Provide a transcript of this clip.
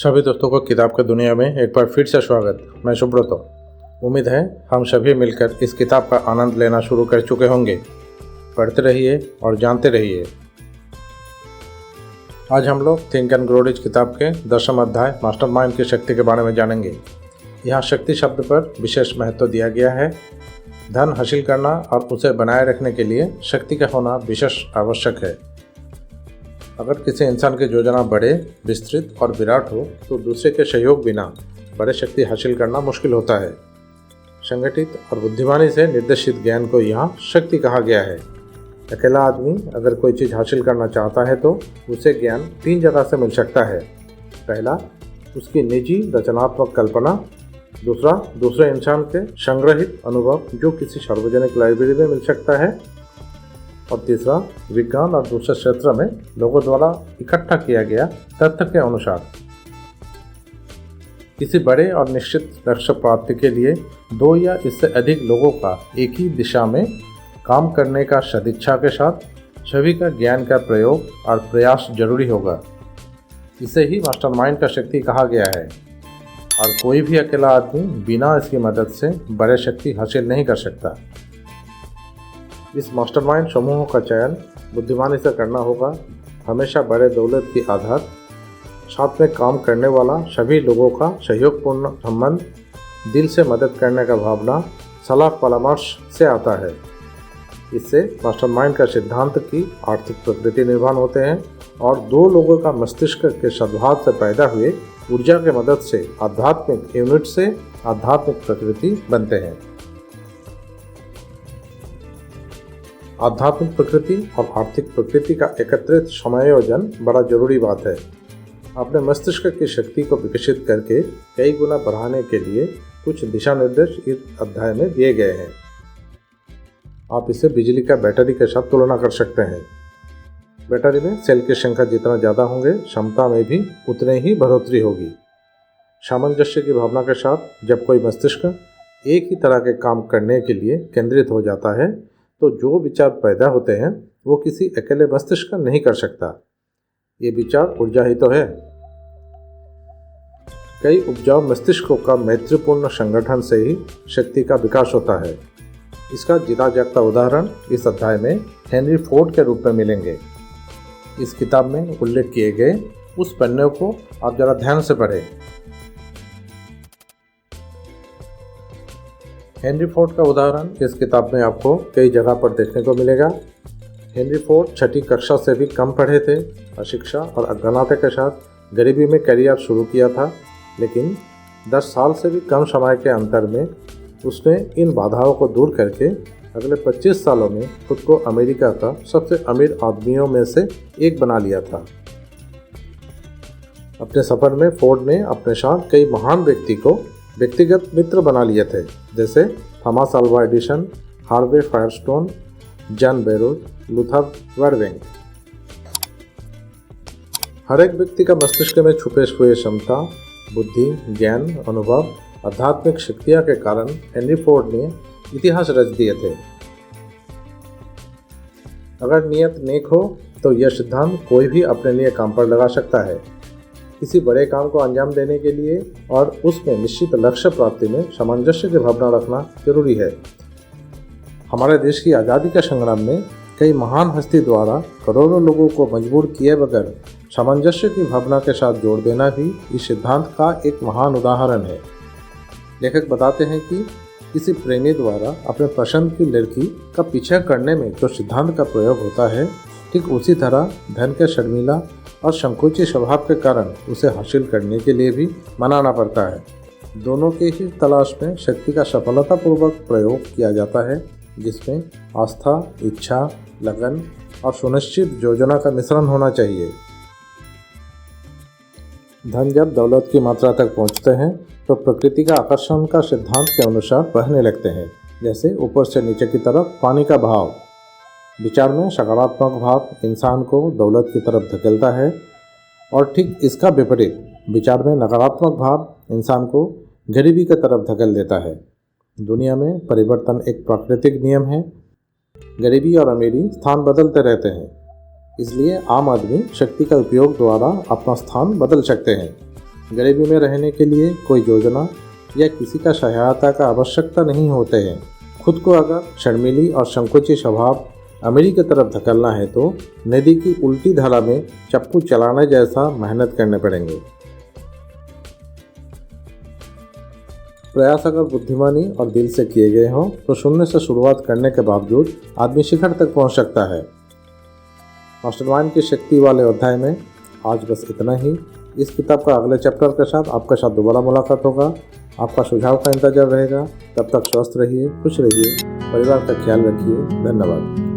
सभी दोस्तों को किताब की दुनिया में एक बार फिर से स्वागत। मैं सुब्रतो। उम्मीद है हम सभी मिलकर इस किताब का आनंद लेना शुरू कर चुके होंगे। पढ़ते रहिए और जानते रहिए। आज हम लोग थिंक एंड ग्रो रिच किताब के 10वें अध्याय मास्टरमाइंड की शक्ति के बारे में जानेंगे। यहाँ शक्ति शब्द पर विशेष महत्व दिया गया है। धन हासिल करना और उसे बनाए रखने के लिए शक्ति का होना विशेष आवश्यक है। अगर किसी इंसान की योजना बड़े, विस्तृत और विराट हो तो दूसरे के सहयोग बिना बड़े शक्ति हासिल करना मुश्किल होता है। संगठित और बुद्धिमानी से निर्देशित ज्ञान को यहाँ शक्ति कहा गया है। अकेला आदमी अगर कोई चीज़ हासिल करना चाहता है तो उसे ज्ञान 3 जगह से मिल सकता है। पहला, उसकी निजी रचनात्मक कल्पना। दूसरा, दूसरे इंसान के संग्रहित अनुभव जो किसी सार्वजनिक लाइब्रेरी में मिल सकता है। और तीसरा, विज्ञान और दूसरे क्षेत्र में लोगों द्वारा इकट्ठा किया गया तथ्य के अनुसार। किसी बड़े और निश्चित लक्ष्य प्राप्ति के लिए 2 या इससे अधिक लोगों का एक ही दिशा में काम करने का सदिच्छा के साथ सभी का ज्ञान का प्रयोग और प्रयास जरूरी होगा। इसे ही मास्टरमाइंड का शक्ति कहा गया है और कोई भी अकेला आदमी बिना इसकी मदद से बड़े शक्ति हासिल नहीं कर सकता। इस मास्टरमाइंड समूहों का चयन बुद्धिमानी से करना होगा। हमेशा बड़े दौलत की आधार, साथ में काम करने वाला सभी लोगों का सहयोगपूर्ण संबंध, दिल से मदद करने का भावना, सलाह परामर्श से आता है। इससे मास्टरमाइंड का सिद्धांत की आर्थिक प्रकृति निर्माण होते हैं और 2 लोगों का मस्तिष्क के सद्भाव से पैदा हुए ऊर्जा की मदद से आध्यात्मिक यूनिट से आध्यात्मिक प्रकृति बनते हैं। आध्यात्मिक प्रकृति और आर्थिक प्रकृति का एकत्रित समायोजन बड़ा जरूरी बात है। अपने मस्तिष्क की शक्ति को विकसित करके कई गुना बढ़ाने के लिए कुछ दिशा निर्देश इस अध्याय में दिए गए हैं। आप इसे बिजली का बैटरी के साथ तुलना कर सकते हैं। बैटरी में सेल की संख्या जितना ज़्यादा होंगे, क्षमता में भी उतने ही बढ़ोतरी होगी। सामंजस्य की भावना के साथ जब कोई मस्तिष्क एक ही तरह के काम करने के लिए केंद्रित हो जाता है तो जो विचार पैदा होते हैं वो किसी अकेले मस्तिष्क नहीं कर सकता। ये विचार ऊर्जा ही तो है। कई उपजाऊ मस्तिष्कों का मैत्रीपूर्ण संगठन से ही शक्ति का विकास होता है। इसका जीता जागता उदाहरण इस अध्याय में हेनरी फोर्ड के रूप में मिलेंगे। इस किताब में उल्लेख किए गए उस पन्ने को आप जरा ध्यान से पढ़ें। हेनरी फोर्ड का उदाहरण इस किताब में आपको कई जगह पर देखने को मिलेगा। हेनरी फोर्ड 6ठी कक्षा से भी कम पढ़े थे। अशिक्षा और अज्ञानता के साथ गरीबी में करियर शुरू किया था, लेकिन 10 साल से भी कम समय के अंतर में उसने इन बाधाओं को दूर करके अगले 25 सालों में खुद को अमेरिका का सबसे अमीर आदमियों में से एक बना लिया था। अपने सफर में फोर्ड ने अपने साथ कई महान व्यक्ति को व्यक्तिगत मित्र बना लिए थे, जैसे Thomas Alva Edison, Harvey Firestone, John Burroughs, Luther Burbank. हर एक व्यक्ति का मस्तिष्क में छुपे हुए क्षमता, बुद्धि, ज्ञान, अनुभव, आध्यात्मिक शक्तियां के कारण हेनरी फोर्ड ने इतिहास रच दिए थे। अगर नियत नेक हो तो यह सिद्धांत कोई भी अपने लिए काम पर लगा सकता है। किसी बड़े काम को अंजाम देने के लिए और उसमें निश्चित लक्ष्य प्राप्ति में सामंजस्य की भावना रखना जरूरी है। हमारे देश की आज़ादी के संग्राम में कई महान हस्ती द्वारा करोड़ों लोगों को मजबूर किए बगैर सामंजस्य की भावना के साथ जोड़ देना भी इस सिद्धांत का एक महान उदाहरण है। लेखक बताते हैं कि किसी प्रेमी द्वारा अपने पसंद की लड़की का पीछा करने में जो सिद्धांत का प्रयोग होता है, ठीक उसी तरह धन के शर्मिला और संकोची स्वभाव के कारण उसे हासिल करने के लिए भी मनाना पड़ता है। दोनों के ही तलाश में शक्ति का सफलतापूर्वक प्रयोग किया जाता है, जिसमें आस्था, इच्छा, लगन और सुनिश्चित योजना का मिश्रण होना चाहिए। धन जब दौलत की मात्रा तक पहुंचते हैं तो प्रकृति का आकर्षण का सिद्धांत के अनुसार बहने लगते हैं, जैसे ऊपर से नीचे की तरफ पानी का बहाव। विचार में सकारात्मक भाव इंसान को दौलत की तरफ धकेलता है और ठीक इसका विपरीत विचार में नकारात्मक भाव इंसान को गरीबी की तरफ धकेल देता है। दुनिया में परिवर्तन एक प्राकृतिक नियम है। गरीबी और अमीरी स्थान बदलते रहते हैं। इसलिए आम आदमी शक्ति का उपयोग द्वारा अपना स्थान बदल सकते हैं। गरीबी में रहने के लिए कोई योजना या किसी का सहायता का आवश्यकता नहीं होते हैं। खुद को अगर शर्मीली और संकोची स्वभाव अमीरी की तरफ धकेलना है तो नदी की उल्टी धारा में चप्पू चलाने जैसा मेहनत करने पड़ेंगे। प्रयास अगर बुद्धिमानी और दिल से किए गए हों तो शून्य से शुरुआत करने के बावजूद आदमी शिखर तक पहुंच सकता है। मास्टरमाइंड की शक्ति वाले अध्याय में आज बस इतना ही। इस किताब का अगले चैप्टर के साथ आपके साथ दोबारा मुलाकात होगा। आपका सुझाव का इंतजार रहेगा। तब तक स्वस्थ रहिए, खुश रहिए, परिवार का ख्याल रखिए। धन्यवाद।